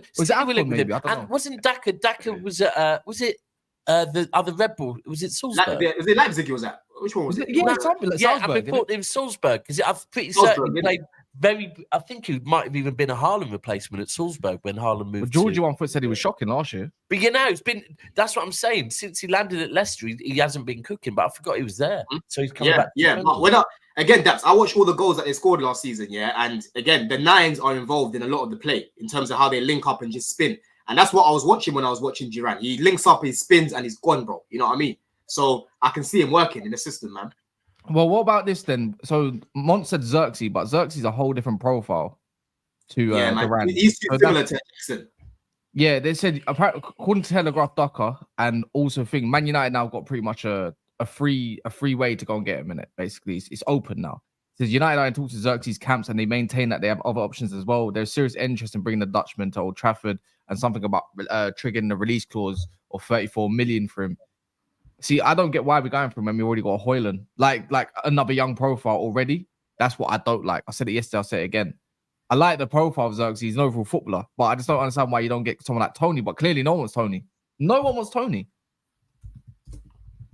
linked with him. I don't know. And wasn't Daka? Daka was at was it the other Red Bull? Was it Salzburg? Was it Leipzig? He was at? Which one was it? Yeah, something like Yeah, Salzburg, and before it was Salzburg because I'm pretty certain he played very. I think he might have even been a Haaland replacement at Salzburg when Haaland moved. Georgie one foot said he was shocking last year. But it's been. That's what I'm saying. Since he landed at Leicester, he hasn't been cooking. But I forgot he was there, so he's coming back. Yeah, but again, I watched all the goals that they scored last season. Yeah, and again, the nines are involved in a lot of the play in terms of how they link up and just spin. And that's what I was watching when I was watching Duran. He links up, he spins, and he's gone, bro. You know what I mean? So I can see him working in the system, man. Well, what about this then? So Mont said Zirkzee, but Zirkzee's a whole different profile to Duran. He's similar to Edson. Yeah, they said according to Telegraph Daka, and also think Man United now got pretty much a free way to go and get him in it. Basically, it's open now. It says United are in talks to Zirkzee's camps, and they maintain that they have other options as well. There's serious interest in bringing the Dutchman to Old Trafford, and something about triggering the release clause of 34 million for him. See, I don't get why we're going for him when we already got a Højlund, like another young profile already. That's what I don't like. I said it yesterday, I'll say it again. I like the profile of Zirkzee. He's an overall footballer, but I just don't understand why you don't get someone like Tony. But clearly, no one wants Tony. No one wants Tony.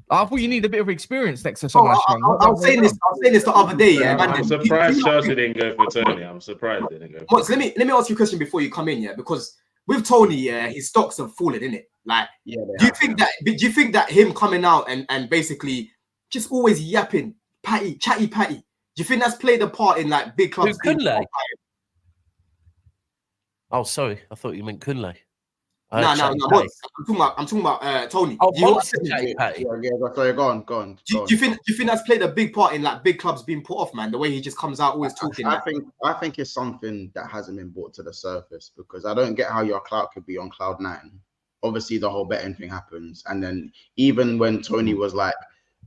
I thought you need a bit of experience next to someone. I was saying this the other day. Yeah, I'm surprised Chelsea didn't go for Tony. I'm surprised they didn't go. Let me ask you a question before you come in, yeah, because with Tony, yeah, his stocks have fallen, innit? Like, do you think that him coming out and basically just always yapping, chatty patty, do you think that's played a part in like big clubs? Oh, sorry, I thought you meant Kunle. No. I'm talking about Tony. Oh, go on. Do you think that's played a big part in like big clubs being put off, man? The way he just comes out always talking. I think it's something that hasn't been brought to the surface because I don't get how your clout could be on cloud 9. Obviously, the whole betting thing happens, and then even when Tony was like,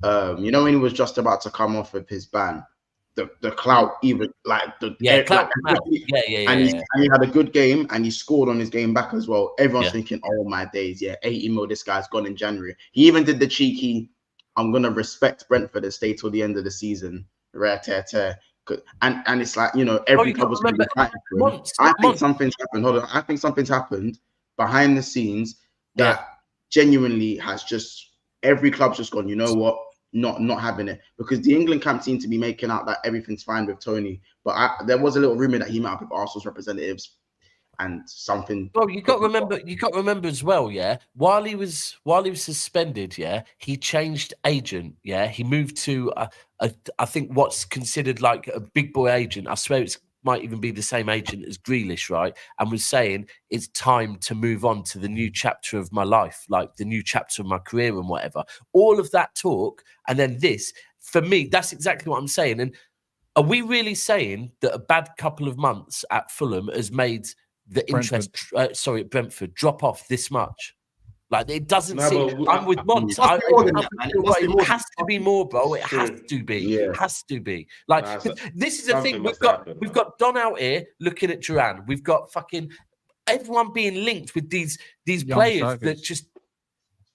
when he was just about to come off of his ban, the clout even like the clout, and he had a good game and he scored on his game back as well. Everyone's thinking, oh my days, 80 mil, this guy's gone in January. He even did the cheeky, I'm gonna respect Brentford and stay till the end of the season. And it's like, every club was really fighting for him. I think something's happened. Hold on, I think something's happened behind the scenes that genuinely has just every club's just gone, you know what? Not having it, because the England camp seemed to be making out that everything's fine with Tony, but there was a little rumor that he might have with Arsenal's representatives and something. Well, you got to remember as well, while he was suspended, he changed agent, he moved to I think what's considered like a big boy agent. I swear it's might even be the same agent as Grealish, right? And was saying it's time to move on to the new chapter of my life, like the new chapter of my career and whatever. All of that talk, and then this, for me, that's exactly what I'm saying. And are we really saying that a bad couple of months at Fulham has made the interest, at Brentford, drop off this much? Like, it doesn't seem. I'm with Mont. It has to be more, bro. It has to be. Yeah. It has to be. Like, this is the thing. We've got Don out here looking at Duran. We've got fucking everyone being linked with these players that just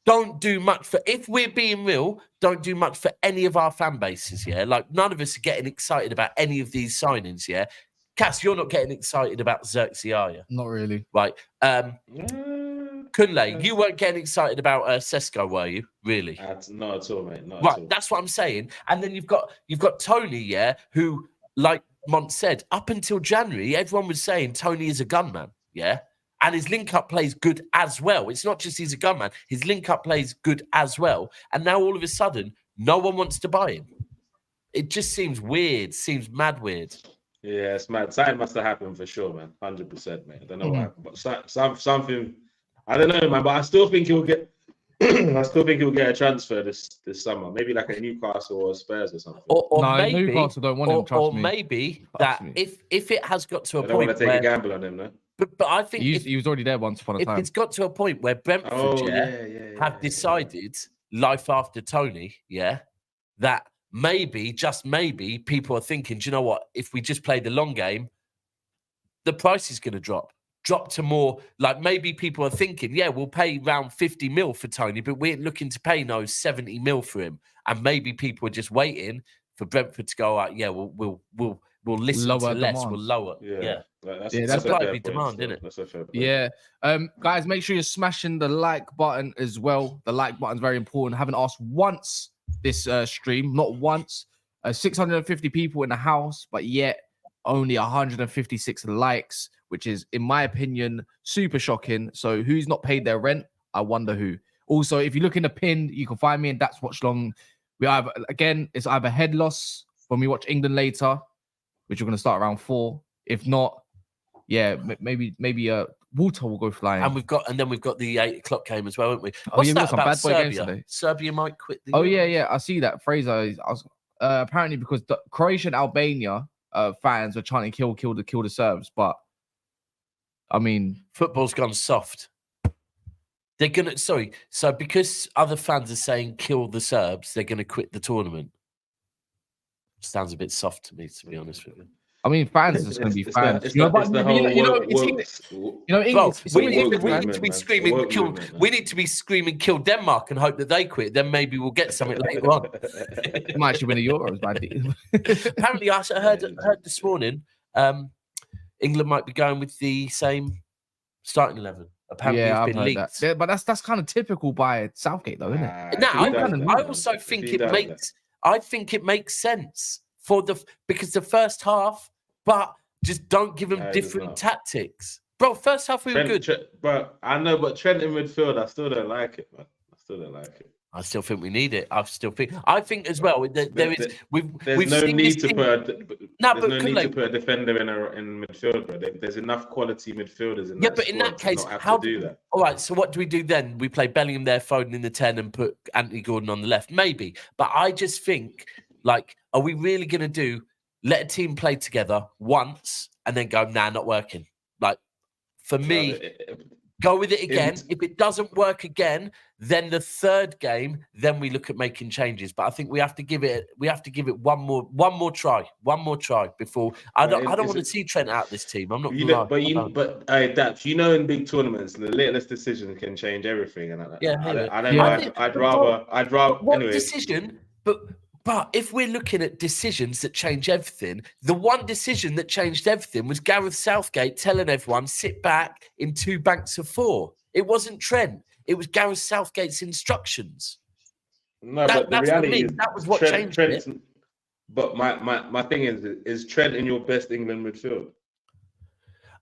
don't do much for. If we're being real, don't do much for any of our fan bases. Yeah, like none of us are getting excited about any of these signings. Yeah, Cass, you're not getting excited about Zirkzee, are you? Not really. Right. Kunle, you weren't getting excited about Sesko, were you? Really? Not at all, mate. Not right, at all. That's what I'm saying. And then you've got Tony, who, like Mont said, up until January, everyone was saying Tony is a gunman, and his link-up plays good as well. It's not just he's a gunman; his link-up plays good as well. And now all of a sudden, no one wants to buy him. It just seems weird. Seems mad weird. Yeah, it's mad. Something must have happened for sure, man. 100%, mate. I don't know what happened, but something. I don't know, man, but I still think he'll get. I still think he'll get a transfer this summer. Maybe like a Newcastle or Spurs or something. Or no, maybe Newcastle don't want him. Trust me. Or maybe that if it has got to a I point, don't want to take a gamble on him, no. But I think he was already there once upon a time. If it's got to a point where Brentford have decided life after Tony, that maybe, just maybe, people are thinking, do you know what? If we just play the long game, the price is going to drop to more, like maybe people are thinking, yeah, we'll pay around 50 mil for Tony, but we ain't looking to pay 70 mil for him. And maybe people are just waiting for Brentford to go out. Yeah, we'll listen Lower to less. demands. We'll lower. Yeah. That's a supply fair be point demand, still. isn't it? That's a fair point. Yeah. Guys, make sure you're smashing the like button as well. The like button's very important. I haven't asked once this stream, not once. 650 people in the house, but yet only 156 likes, which is, in my opinion, super shocking. So who's not paid their rent? I wonder who. Also, if you look in the pin, you can find me and That's Watchalong. We have, again, it's either head loss when we watch England later, which we're going to start around 4. If not, yeah, maybe Walter will go flying. And then we've got the 8 o'clock game as well, haven't we? Oh, What's yeah, we got that some about bad boy games Serbia? today. Serbia might quit the Oh, Euros. yeah, I see that. Fraser, I was apparently because the Croatia and Albania fans were trying to kill the Serbs, but I mean, Football's gone soft. They're gonna so because other fans are saying kill the Serbs, they're gonna quit the tournament. Sounds a bit soft to me, to be honest with you. I mean, fans is going to be fans. It's the We need to be screaming kill. We need to be screaming kill Denmark and hope that they quit. Then maybe we'll get something later on. You might actually win the Euros, man. Apparently, I heard this morning, England might be going with the same starting 11. Apparently, yeah, it's been leaked. that. Yeah, but that's kind of typical by Southgate, though, isn't it? I also think it makes. I think it makes sense because the first half, but just don't give them different tactics, bro. First half we were good, bro. I know, but Trent in midfield, I still don't like it, man. I still think we need it. I think as well. There's no need to put a defender in midfield, bro. There's enough quality midfielders in that. Yeah, but in that case, how do that? All right. So what do we do then? We play Bellingham there, Foden in the 10, and put Anthony Gordon on the left, maybe. But I just think, like, are we really going to let a team play together once and then go, nah, not working? Like, for me. Go with it again. If it doesn't work again, then the third game, then we look at making changes. But I think we have to give it one more try before. I don't want to see Trent out this team. I'm not. Daps, in big tournaments, the littlest decision can change everything. And I'd rather. What anyway. Decision? But if we're looking at decisions that change everything, the one decision that changed everything was Gareth Southgate telling everyone, sit back in 2 banks of 4. It wasn't Trent. It was Gareth Southgate's instructions. No, but the reality is that was what changed it. But my thing is Trent in your best England midfield?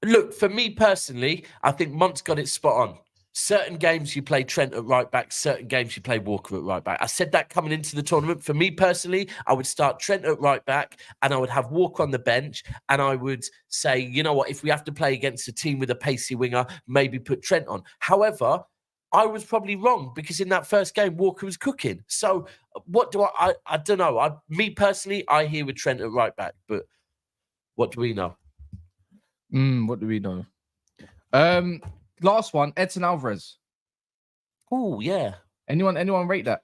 Look, for me personally, I think Mont's got it spot on. Certain games you play Trent at right back, certain games you play Walker at right back. I said that coming into the tournament. For me personally, I would start Trent at right back and I would have Walker on the bench and I would say, you know what, if we have to play against a team with a pacey winger, maybe put Trent on. However, I was probably wrong because in that first game, Walker was cooking. So what do I don't know. Me personally, I hear with Trent at right back, but what do we know? What do we know? Last one, Edson Alvarez. Oh, yeah. Anyone rate that?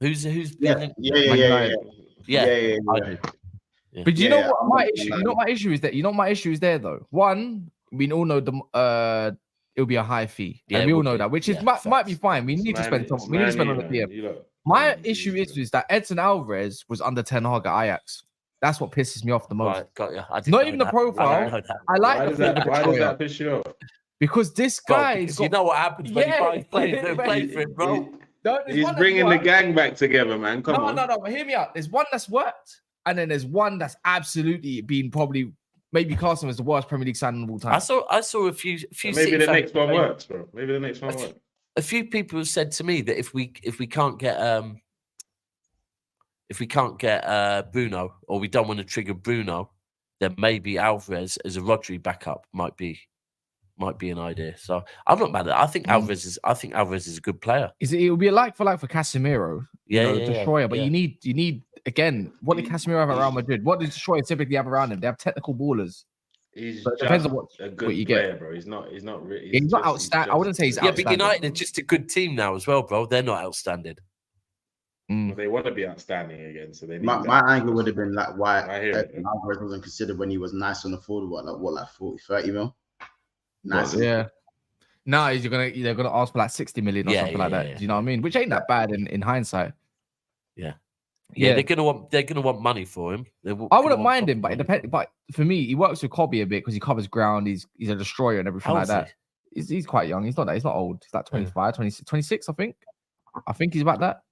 Who's yeah. I do. Yeah. But you know what my issue? You know what my issue is that my issue is there though. One, we all know it'll be a high fee. Yeah, and we all know that, which is might be fine. We need to spend on the PM. My issue is that Edson Alvarez was under Ten Hag at Ajax. That's what pisses me off the most. Right, got you. Not even the profile. I like why does that piss you off? Because this guy, you know what happens when he plays for him, bro. He's bringing the gang back together, man. Come on. No. But hear me out. There's one that's worked, and then there's one that's absolutely been probably maybe cast him as the worst Premier League signing of all time. I saw a few. Maybe the next one works, bro. Maybe the next one works. A few people have said to me that if we can't get Bruno, or we don't want to trigger Bruno, then maybe Alvarez as a Rodri backup might be an idea. So I'm not mad at it. I think Alvarez is a good player. It will be a like for Casemiro, destroyer. But yeah. you need again. What did Casemiro have at Real Madrid? What does destroyer typically have around him? They have technical ballers. He's but it depends on what a good you player, get, bro. He's not really. He's not outstanding. I wouldn't say he's outstanding. Yeah, but United are just a good team now as well, bro. They're not outstanding. They want to be outstanding again, so they need my angle would have been like why I hear it. Alvarez wasn't considered when he was nice on the forward. Like 40, 30 mil? Nice. Yeah. No, they're gonna ask for like 60 million or something like that. Do you know what I mean? Which ain't that bad in hindsight. Yeah. They're gonna want money for him. I wouldn't mind him, but it depends. But for me, he works with Kobe a bit because he covers ground. He's a destroyer and everything like that. He's quite young. He's not old. He's like 25, 26, 26, I think. I think he's about that.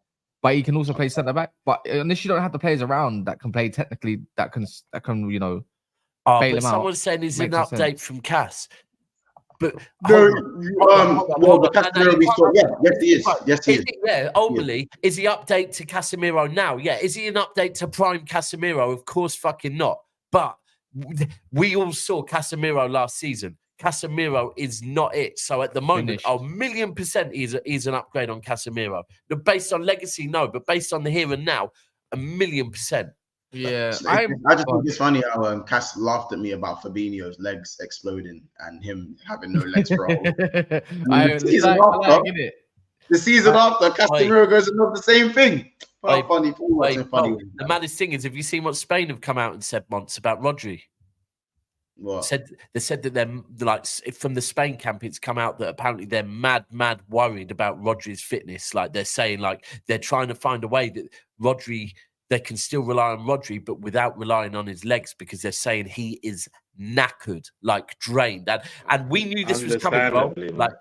But he can also play centre back. But unless you don't have the players around that can play technically, that can bail him out. Someone's saying he's an update from Cass. But the Casemiro we saw, yes he is. Yes he is. Yeah, ultimately, is he update to Casemiro now? Yeah. Is he an update to prime Casemiro? Of course, fucking not. But we all saw Casemiro last season. Casemiro is not it. So at the moment, 1,000,000% he's an upgrade on Casemiro. Based on legacy, no, but based on the here and now, 1,000,000%. Yeah, I just think it's funny how Cass laughed at me about Fabinho's legs exploding and him having no legs for all. The season after, Casemiro goes and does the same thing. Funny. The maddest thing is, have you seen what Spain have come out and said once about Rodri? What? They said that they're like from the Spain camp, it's come out that apparently they're mad worried about Rodri's fitness. Like they're saying, like they're trying to find a way that Rodri. They can still rely on Rodri, but without relying on his legs, because they're saying he is knackered, like drained. And we knew this was coming, bro. Like,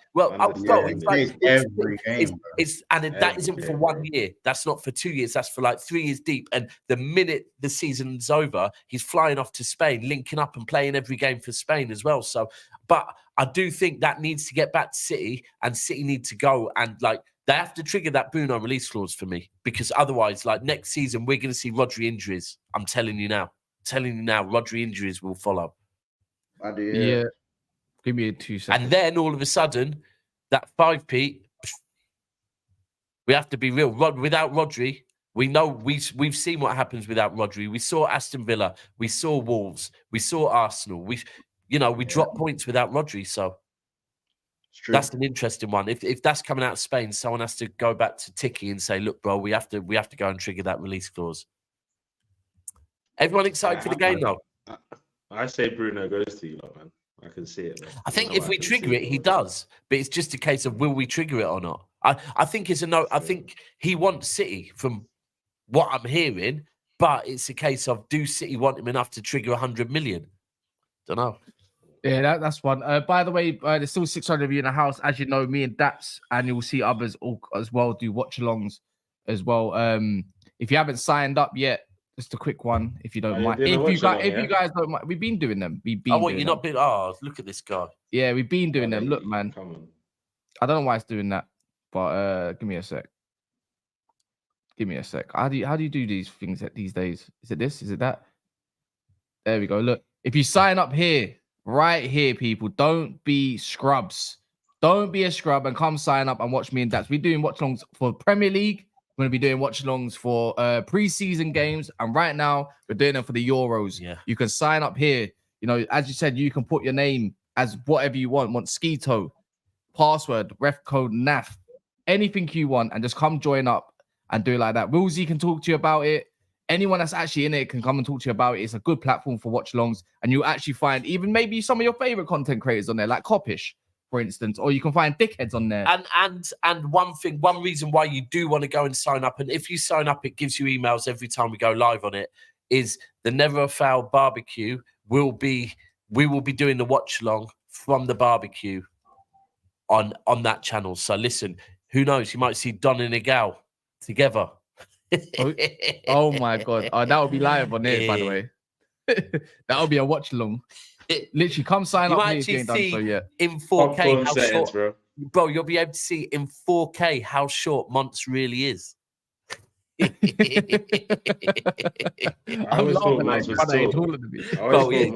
that isn't for 1 year. That's not for 2 years. That's for like 3 years deep. And the minute the season's over, he's flying off to Spain, linking up and playing every game for Spain as well. So, but I do think that needs to get back to City, and City need to go and like. They have to trigger that Bruno release clause for me, because otherwise, like next season, we're going to see Rodri injuries. I'm telling you now. Rodri injuries will follow. Yeah. Give me 2 seconds. And then all of a sudden, that 5p, we have to be real. Without Rodri, we know we've seen what happens without Rodri. We saw Aston Villa, we saw Wolves, we saw Arsenal. We dropped points without Rodri, so. That's an interesting one. If that's coming out of Spain, someone has to go back to Tiki and say, "Look, bro, we have to go and trigger that release clause." Everyone excited for the game, though? I say Bruno goes to you, man. I can see it. Man. I think if we trigger it, he does. But it's just a case of will we trigger it or not? I think it's a no. I think he wants City from what I'm hearing, but it's a case of do City want him enough to trigger 100 million? Don't know. Yeah, that's one. By the way, there's still 600 of you in the house. As you know, me and Daps, and you'll see others all as well do watch-alongs as well. If you haven't signed up yet, just a quick one, if you don't mind. If you guys don't mind, we've been doing them. Look at this guy. Yeah, we've been doing them. Look, man. I don't know why it's doing that, but give me a sec. How do you do these things these days? Is it this? Is it that? There we go. Look, if you sign up here. Right here, people. Don't be scrubs. Don't be a scrub and come sign up and watch me and Daps. We're doing watch-alongs for Premier League. We're going to be doing watch-alongs for pre-season games. And right now, we're doing them for the Euros. Yeah. You can sign up here. As you said, you can put your name as whatever you want. Skeeto, password, ref code, NAF, anything you want. And just come join up and do it like that. Wilsey can talk to you about it. Anyone that's actually in it can come and talk to you about it. It's a good platform for watch-alongs, and you'll actually find even maybe some of your favorite content creators on there, like Kopish, for instance, or you can find dickheads on there. And one reason why you do want to go and sign up, and if you sign up, it gives you emails every time we go live on it, is the Never a Foul barbecue. We will be doing the watch-along from the barbecue on that channel. So listen, who knows? You might see Don and Igal together. Oh my god! That will be live on there, by the way. That will be a watch along. Literally, come sign up. Might actually see in 4K how short, bro. You'll be able to see in 4K how short Monts really is. I always thought Monts was tall.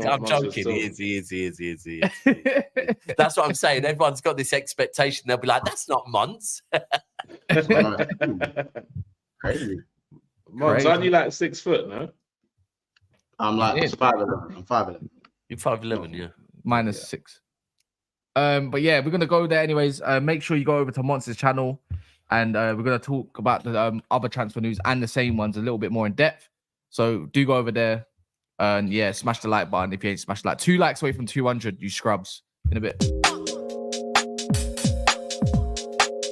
I'm joking. He is. That's what I'm saying. Everyone's got this expectation. They'll be like, "That's not Monts." Crazy. Monts, aren't you like 6 foot, no? I'm like 5'11". I'm 5'11". You're 5'11", yeah. Minus 6. But yeah, we're gonna go there anyways. Make sure you go over to Monster's channel. and we're gonna talk about the other transfer news and the same ones a little bit more in depth. So do go over there and yeah, smash the like button if you ain't smashed like 2 likes away from 200, you scrubs. In a bit.